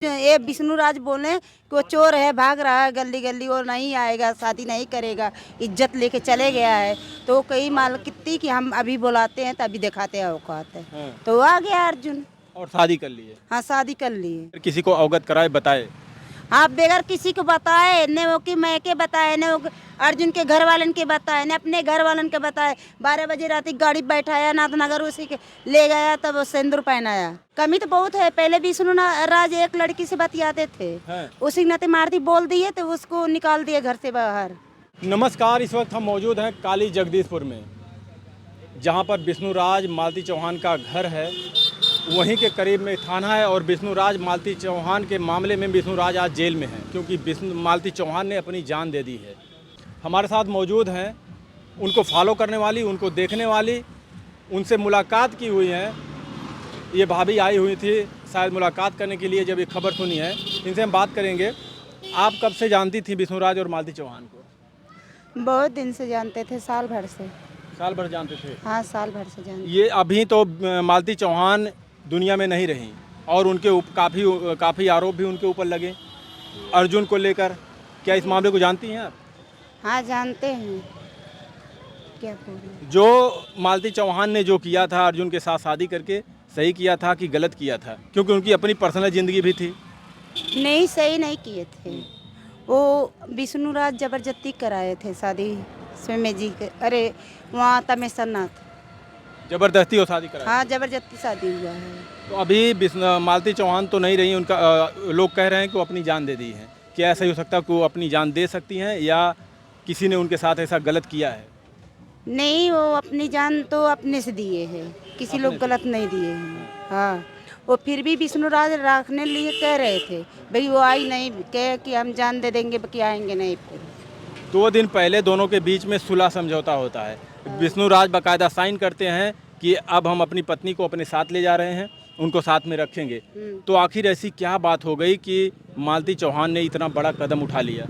ये विष्णुराज बोले कि वो चोर है, भाग रहा है गली गली और नहीं आएगा, शादी नहीं करेगा, इज्जत लेके चले गया है। तो कई माल कितनी कि हम अभी बुलाते हैं तभी दिखाते हैं औकात है। हाँ। तो आ गया अर्जुन। और शादी कर ली है। हाँ, शादी कर लिए। फिर किसी को अवगत कराए, बताए? हाँ, बगैर किसी को बताए, ने वो कि मैं के बताए, ने वो अर्जुन के घर वालन के बताए, ने अपने घर वालन के बताए। 12 बजे रात की गाड़ी बैठाया नाथनगर, उसी के ले गया, तब वो सिंदूर पहनाया। कमी तो बहुत है। पहले भी सुनो ना, राज एक लड़की से बतियाते थे, हाँ। उसी नाते मारती बोल दिए तो उसको निकाल दिए घर से बाहर। नमस्कार, इस वक्त हम मौजूद हैं काली जगदीशपुर में, जहां पर विष्णुराज मालती चौहान का घर है। वहीं के करीब में थाना है और विष्णुराज मालती चौहान के मामले में विष्णुराज आज जेल में है, क्योंकि मालती चौहान ने अपनी जान दे दी है। हमारे साथ मौजूद हैं उनको फॉलो करने वाली, उनको देखने वाली, उनसे मुलाकात की हुई है। ये भाभी आई हुई थी शायद मुलाकात करने के लिए, जब ये खबर सुनी है। इनसे हम बात करेंगे। आप कब से जानती थी विष्णुराज और मालती चौहान को? बहुत दिन से जानते थे, साल भर से। साल भर जानते थे? हाँ, साल भर से जानते। ये अभी तो मालती चौहान दुनिया में नहीं रही और उनके काफ़ी आरोप भी उनके ऊपर लगे अर्जुन को लेकर। क्या इस मामले को जानती हैं आप? हाँ, जानते हैं। क्या बोले? जो मालती चौहान ने जो किया था अर्जुन के साथ शादी करके, सही किया था कि गलत किया था? क्योंकि उनकी अपनी पर्सनल ज़िंदगी भी थी। नहीं, सही नहीं किए थे। वो विष्णुराज जबरदस्ती कराए थे शादी स्वयं जी के, अरे वहाँ तमेश्वर नाथ। ज़बरदस्ती वो शादी करा। हाँ, जबरदस्ती शादी हुआ है। तो अभी मालती चौहान तो नहीं रही, उनका लोग कह रहे हैं कि वो अपनी जान दे दी है। क्या ऐसा ही हो सकता है कि वो अपनी जान दे सकती हैं या किसी ने उनके साथ ऐसा गलत किया है? नहीं, वो अपनी जान तो अपने से दिए हैं, किसी लोग गलत नहीं दिए हैं। हाँ, वो फिर भी विष्णुराज रखने लिए कह रहे थे, भाई वो आई नहीं, कहे कि हम जान दे देंगे, बाकी आएंगे नहीं। फिर 2 दिन पहले दोनों के बीच में सुलह समझौता होता है। विष्णुराज बाकायदा साइन करते हैं कि अब हम अपनी पत्नी को अपने साथ ले जा रहे हैं, उनको साथ में रखेंगे। तो आखिर ऐसी क्या बात हो गई कि मालती चौहान ने इतना बड़ा कदम उठा लिया?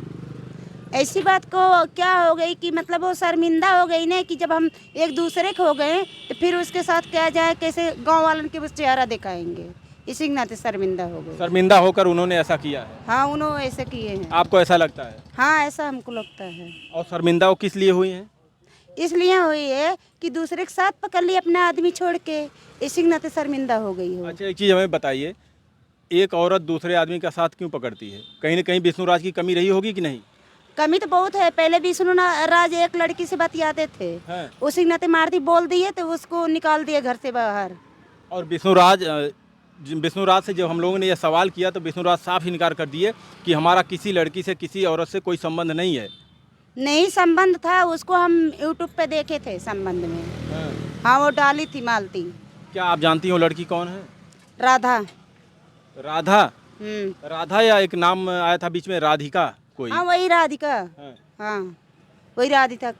ऐसी बात को क्या हो गई कि मतलब वो शर्मिंदा हो गई ना, कि जब हम एक दूसरे के हो गए तो फिर उसके साथ क्या जाए, कैसे गांव वालों के बस चेहरा दिखाएंगे, इसी के नाते शर्मिंदा हो गए। शर्मिंदा होकर उन्होंने ऐसा किया है? हाँ, उन्होंने ऐसे किए हैं। आपको ऐसा लगता है? हाँ, ऐसा हमको लगता है। और शर्मिंदा वो किस लिए हुई हैं? इसलिए हुई है कि दूसरे के साथ पकड़ लिया अपना आदमी छोड़ के, इसी के नाते शर्मिंदा हो गई हो। अच्छा, एक चीज़ हमें बताइए, एक औरत दूसरे आदमी का साथ क्यों पकड़ती है? कहीं ना कहीं विष्णुराज की कमी रही होगी कि नहीं? कमी तो बहुत है। पहले भी सुनो ना, राज एक लड़की से बतियाते थे, हाँ। उसी के नाते मारती बोल दिए तो उसको निकाल दिए घर से बाहर। और विष्णुराज से जब हम लोगों ने यह सवाल किया तो विष्णुराज साफ इनकार कर दिए कि हमारा किसी लड़की से, किसी औरत से कोई संबंध नहीं है। नहीं, संबंध था, उसको हम यूट्यूब पे देखे थे संबंध में। हाँ, वो डाली थी मालती। क्या आप जानती हो लड़की कौन है? राधा। राधा? राधा या एक नाम आया था बीच में, राधिका कोई? हाँ, वही राधिका। हाँ। हाँ, वही राधिका।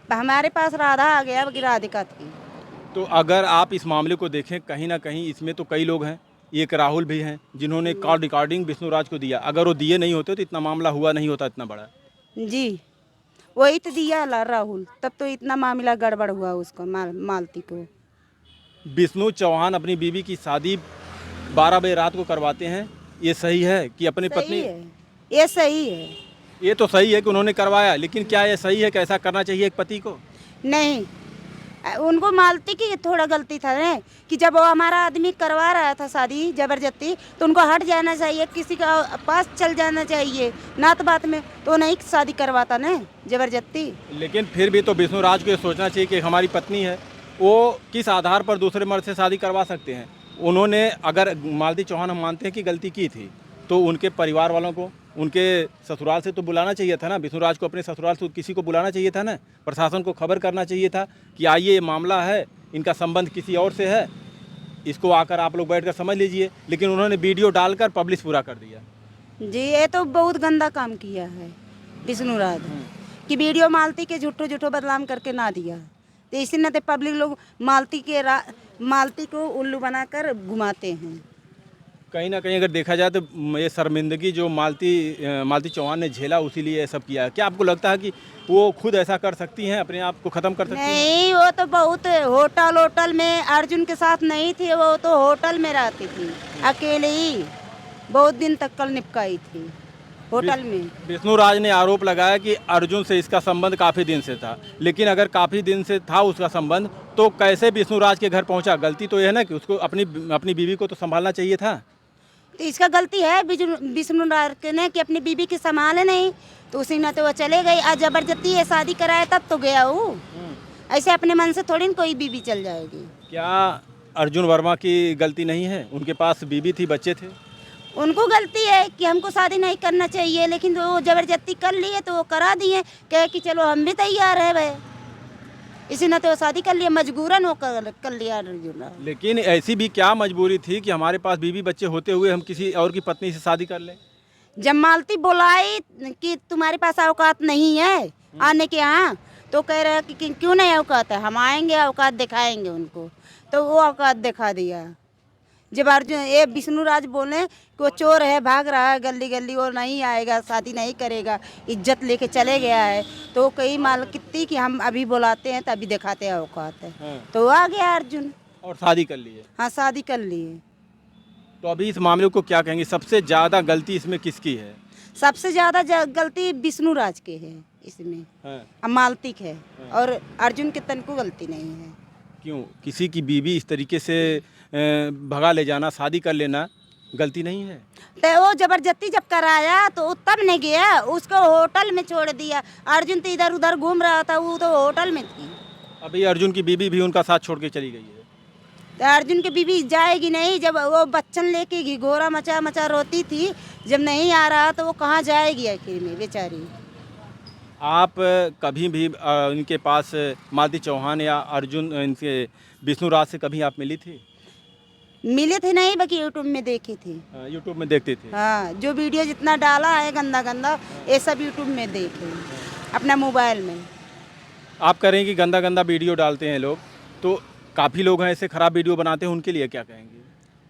हमारे पास राधा आ गया, बाकी राधिका थी। तो अगर आप इस मामले को देखें, कहीं ना कहीं इसमें तो कई लोग हैं, एक राहुल भी हैं जिन्होंने कॉल रिकॉर्डिंग विष्णुराज को दिया। अगर वो दिए नहीं होते तो इतना मामला हुआ नहीं होता इतना बड़ा। जी, वही तो दिया राहुल, तब तो इतना मामला गड़बड़ हुआ उसको, मालती को। विष्णु चौहान अपनी बीवी की शादी 12 बजे रात को करवाते हैं, ये सही है कि अपनी पत्नी? है, ये सही है। ये तो सही है कि उन्होंने करवाया, लेकिन क्या ये सही है कि ऐसा करना चाहिए एक पति को? नहीं, उनको मालती की थोड़ा गलती था ना, कि जब वो हमारा आदमी करवा रहा था शादी जबरदस्ती, तो उनको हट जाना चाहिए, किसी का पास चल जाना चाहिए नात बात में, तो नहीं शादी करवाता ना जबरदस्ती। लेकिन फिर भी तो विष्णुराज को ये सोचना चाहिए कि हमारी पत्नी है, वो किस आधार पर दूसरे मर्द से शादी करवा सकते हैं? उन्होंने, अगर मालती चौहान हम मानते हैं कि गलती की थी, तो उनके परिवार वालों को, उनके ससुराल से तो बुलाना चाहिए था ना। विष्णुराज को अपने ससुराल से किसी को बुलाना चाहिए था ना, प्रशासन को खबर करना चाहिए था कि आइए ये मामला है, इनका संबंध किसी और से है, इसको आकर आप लोग बैठकर समझ लीजिए। लेकिन उन्होंने वीडियो डालकर पब्लिश पूरा कर दिया। जी, ये तो बहुत गंदा काम किया है विष्णुराज, कि वीडियो मालती के झूठो बदनाम करके ना दिया, तो इसी नाते पब्लिक लोग मालती को उल्लू बनाकर घुमाते हैं। कहीं ना कहीं अगर देखा जाए तो ये शर्मिंदगी जो मालती चौहान ने झेला, उसीलिए ये सब किया है। क्या आपको लगता है कि वो खुद ऐसा कर सकती हैं, अपने आप को ख़त्म कर सकती हैं? नहीं, वो तो बहुत होटल में अर्जुन के साथ नहीं थी, वो तो होटल में रहती थी अकेले ही। बहुत दिन तक कल निपकाई थी होटल में। विष्णु राज ने आरोप लगाया कि अर्जुन से इसका संबंध काफ़ी दिन से था, लेकिन अगर काफ़ी दिन से था उसका संबंध तो कैसे विष्णु राज के घर पहुंचा? गलती तो यह है ना कि उसको अपनी बीवी को तो संभालना चाहिए था। तो इसका गलती है विष्णु राज के ने कि अपनी बीबी की संभाले नहीं, तो उसी ने तो वो चले गई। आज जबरदस्ती ये शादी कराया तब तो गया वो, ऐसे अपने मन से थोड़ी ना कोई बीबी चल जाएगी। क्या अर्जुन वर्मा की गलती नहीं है? उनके पास बीबी थी, बच्चे थे। उनको गलती है कि हमको शादी नहीं करना चाहिए, लेकिन वो जबरदस्ती कर लिए तो वो करा दिए, कहे कि चलो हम भी तैयार है भाई, इसी ने तो शादी कर लिया, मजबूरन वो कर लिया अर्जुन। लेकिन ऐसी भी क्या मजबूरी थी कि हमारे पास बीवी बच्चे होते हुए हम किसी और की पत्नी से शादी कर लें? जब मालती बुलाई कि तुम्हारे पास औकात नहीं है आने के यहाँ, तो कह रहे कि क्यों नहीं औकात है, हम आएंगे औकात दिखाएंगे उनको, तो वो औकात दिखा दिया। जब अर्जुन ये विष्णु राज बोले कि वो चोर है, भाग रहा है गली गली, वो नहीं आएगा, शादी नहीं करेगा, इज्जत लेके चले गया है, तो कई माल कितनी कि हम अभी बुलाते हैं तभी दिखाते हैं औकात है। तो आ गया अर्जुन और शादी कर लिए। हाँ, शादी कर लिए। तो अभी इस मामले को क्या कहेंगे? सबसे ज़्यादा गलती इसमें किसकी है? सबसे ज़्यादा गलती विष्णु राज के है इसमें, अब मालती है, और अर्जुन के तन को गलती नहीं है। क्यों? किसी की बीवी इस तरीके से भगा ले जाना, शादी कर लेना गलती नहीं है? तो वो जबरदस्ती जब कराया तो तब नहीं गया, उसको होटल में छोड़ दिया। अर्जुन तो इधर उधर घूम रहा था, वो तो होटल में थी। अभी अर्जुन की बीवी भी उनका साथ छोड़ के चली गई है। तो अर्जुन की बीवी जाएगी नहीं, जब वो बच्चन लेके घोड़ा मचा मचा रोती थी, जब नहीं आ रहा तो वो कहाँ जाएगी आखिर में बेचारी। आप कभी भी इनके पास मालती चौहान या अर्जुन इनके विष्णु राज से कभी आप मिली थी? मिले थे नहीं, बाकी यूट्यूब में देखी थी। यूट्यूब में देखते थे? हाँ, जो वीडियो जितना डाला है गंदा गंदा, ये सब यूट्यूब में देखे अपना मोबाइल में। आप कह रहे हैं कि गंदा गंदा वीडियो डालते हैं लोग, तो काफ़ी लोग हैं ऐसे ख़राब वीडियो बनाते हैं, उनके लिए क्या कहेंगे?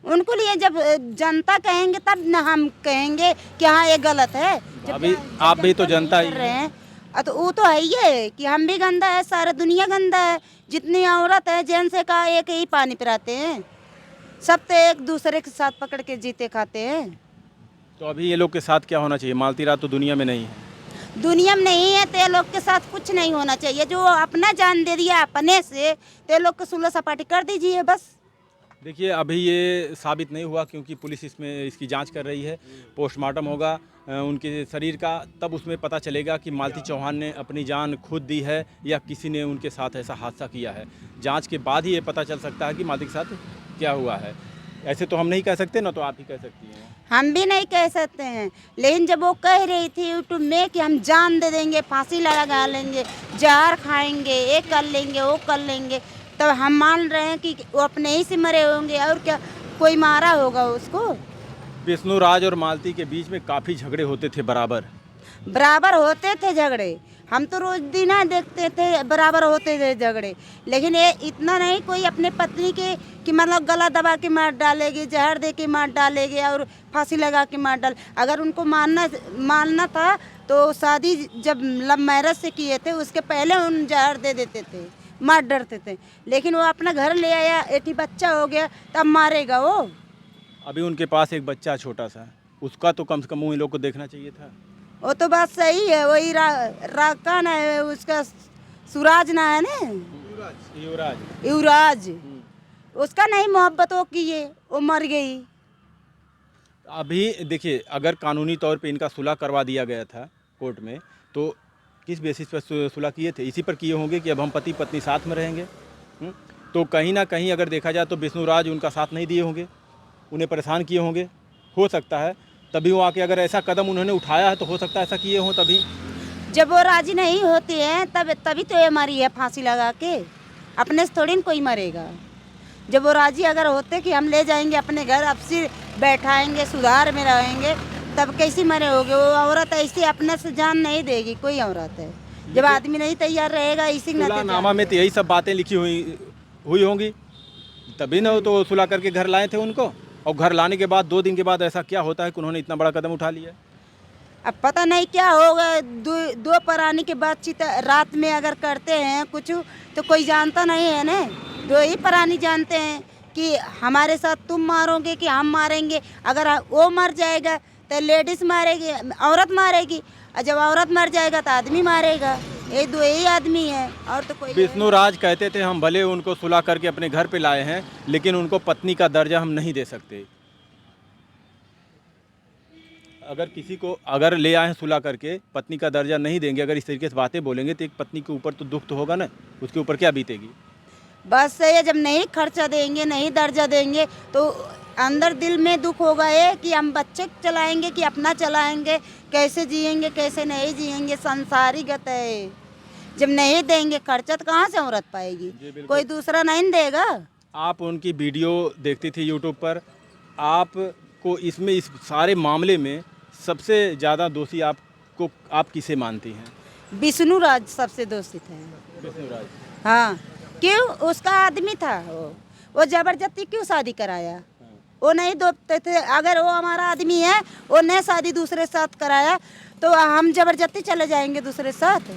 उनको लिए जब जनता कहेंगे तब न हम कहेंगे कि हाँ ये गलत है। अभी आप भी तो जनता ही रहे हैं, तो वो तो है ही है कि हम भी गंदा है, सारा दुनिया गंदा है। जितनी औरत है जेंट्स का एक ही पानी पिलाते हैं, सब तो एक दूसरे के साथ पकड़ के जीते खाते हैं। तो अभी ये लोग के साथ क्या होना चाहिए? मालती राज तो दुनिया में नहीं है। दुनिया में नहीं है तो ये लोग के साथ कुछ नहीं होना चाहिए। जो अपना जान दे दिया अपने से, तो ये लोग को सुलह सपाटी कर दीजिए बस। देखिए, अभी ये साबित नहीं हुआ क्योंकि पुलिस इसकी जांच कर रही है। पोस्टमार्टम होगा उनके शरीर का, तब उसमें पता चलेगा कि मालती चौहान ने अपनी जान खुद दी है या किसी ने उनके साथ ऐसा हादसा किया है। जांच के बाद ही ये पता चल सकता है कि मालती के साथ क्या हुआ है। ऐसे तो हम नहीं कह सकते ना, तो आप ही कह सकती हैं। हम भी नहीं कह सकते हैं, लेकिन जब वो कह रही थी यूट्यूब में कि हम जान दे देंगे, फांसी लगा लेंगे, जहर खाएंगे, ये कर लेंगे, वो कर लेंगे, तब हम मान रहे हैं कि वो अपने ही से मरे होंगे, और क्या कोई मारा होगा उसको। विष्णु राज और मालती के बीच में काफ़ी झगड़े होते थे, बराबर होते थे झगड़े। हम तो रोज दिन देखते थे बराबर होते थे झगड़े, लेकिन ये इतना नहीं कोई अपने पत्नी के कि मतलब गला दबा के मार डालेगी, जहर दे के मार डालेगी और फांसी लगा के मार डाल। अगर उनको मानना था तो शादी जब लव मैरिज से किए थे उसके पहले उन जहर दे देते थे, मार डरते थे, लेकिन वो अपना घर ले आया, एक ही बच्चा हो गया, तब मारेगा वो। अभी उनके पास एक बच्चा छोटा सा, उसका तो कम से कम इन लोग को देखना चाहिए था। वो तो बात सही है, वही का ना है उसका, सूरज ना है ना, युवराज, उसका नहीं मोहब्बत वो की है, वो मर गई। अभी देखिए, अगर कानूनी तौर पे इनका सुलह करवा दिया गया था कोर्ट में, तो किस बेसिस पर सुलह किए थे? इसी पर किए होंगे कि अब हम पति पत्नी साथ में रहेंगे। तो कहीं ना कहीं अगर देखा जाए तो विष्णु राज उनका साथ नहीं दिए होंगे, उन्हें परेशान किए होंगे, हो सकता है तभी वो आके अगर ऐसा कदम उन्होंने उठाया है तो हो सकता है ऐसा किए हों तभी। जब वो राजी नहीं होते हैं तभी तो ये मरी है फांसी लगा के, अपने से थोड़ी न कोई मरेगा। जब वो राजी अगर होते कि हम ले जाएंगे अपने घर, अब से बैठाएंगे, सुधार में रहेंगे, तब कैसी मरे होगे। वो औरत ऐसी अपने से जान नहीं देगी, कोई औरत है जब आदमी नहीं तैयार रहेगा। इसी नामा में तो यही सब बातें लिखी हुई होंगी, तभी ना तो सुलह करके घर लाए थे उनको, और घर लाने के बाद 2 दिन के बाद ऐसा क्या होता है कि उन्होंने इतना बड़ा कदम उठा लिया। अब पता नहीं क्या होगा, दो प्राणी की बातचीत रात में अगर करते हैं कुछ तो कोई जानता नहीं है ना, 2 ही प्राणी जानते हैं कि हमारे साथ तुम मारोगे कि हम मारेंगे। अगर वो मर जाएगा तो लेडीज़ मारेगी, औरत मारेगी, और जब औरत मर जाएगा तो आदमी मारेगा। ये दो ही आदमी है और तो कोई विष्णु राज कहते थे हम भले उनको सुलह करके अपने घर पे लाए हैं, लेकिन उनको पत्नी का दर्जा हम नहीं दे सकते। अगर किसी को अगर ले आए हैं सुलह करके, पत्नी का दर्जा नहीं देंगे, अगर इस तरीके से बातें बोलेंगे तो एक पत्नी के ऊपर तो दुख तो होगा ना, उसके ऊपर क्या बीतेगी। बस सही है, जब नहीं खर्चा देंगे, नहीं दर्जा देंगे तो अंदर दिल में दुख होगा ये कि हम बच्चे चलाएंगे कि अपना चलाएंगे, कैसे जिएंगे कैसे नहीं जिएंगे। संसारीगत है, जब नहीं देंगे खर्चा तो कहाँ से औरत पाएगी, कोई दूसरा नहीं देगा। आप उनकी वीडियो देखती थी यूट्यूब पर, आपको इसमें इस सारे मामले में सबसे ज़्यादा दोषी आप किसे मानती हैं। विष्णु राज सबसे दोषित है। विष्णु राज। हाँ, क्यों, उसका आदमी था वो जबरदस्ती क्यों शादी कराया। वो नहीं दोते थे, अगर वो हमारा आदमी है, वो ने शादी दूसरे साथ कराया तो हम जबरदस्ती चले जाएंगे दूसरे साथ।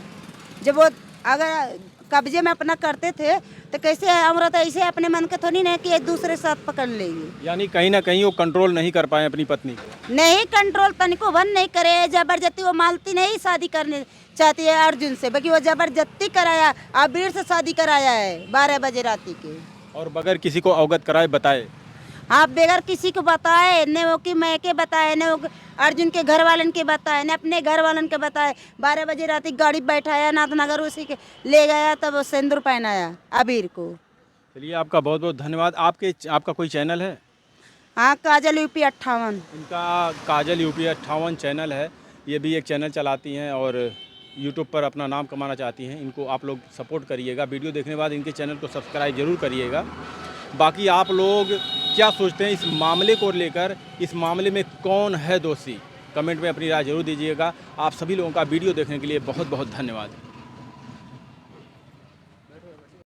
जब वो अगर कब्जे में अपना करते थे तो कैसे औरत ऐसे अपने मन के थोड़ी नहीं कि एक दूसरे साथ पकड़ लेगी। यानी कहीं ना कहीं वो कंट्रोल नहीं कर पाए अपनी पत्नी को। नहीं कंट्रोल तनिको वन नहीं करे, जबरदस्ती। वो मालती नहीं शादी करने चाहती है अर्जुन से, बाकी वो जबरदस्ती कराया, आबिर से शादी कराया है 12 बजे रात के, और बगैर किसी को अवगत कराए बताए। आप बगैर किसी को बताए, न वो कि मैं के बताए, न वो अर्जुन के घर वालन के बताए, न अपने घर वालन के बताए। 12 बजे रात की गाड़ी बैठाया नाथनगर, उसी के ले गया, तब वो सिंदूर पहनाया अबीर को। चलिए, आपका बहुत बहुत धन्यवाद। आपका कोई चैनल है। हाँ, काजल यूपी 58। इनका काजल यूपी 58 चैनल है, ये भी एक चैनल चलाती हैं और यूट्यूब पर अपना नाम कमाना चाहती हैं। इनको आप लोग सपोर्ट करिएगा, वीडियो देखने के बाद इनके चैनल को सब्सक्राइब जरूर करिएगा। बाकी आप लोग क्या सोचते हैं इस मामले को लेकर, इस मामले में कौन है दोषी, कमेंट में अपनी राय जरूर दीजिएगा। आप सभी लोगों का वीडियो देखने के लिए बहुत बहुत धन्यवाद।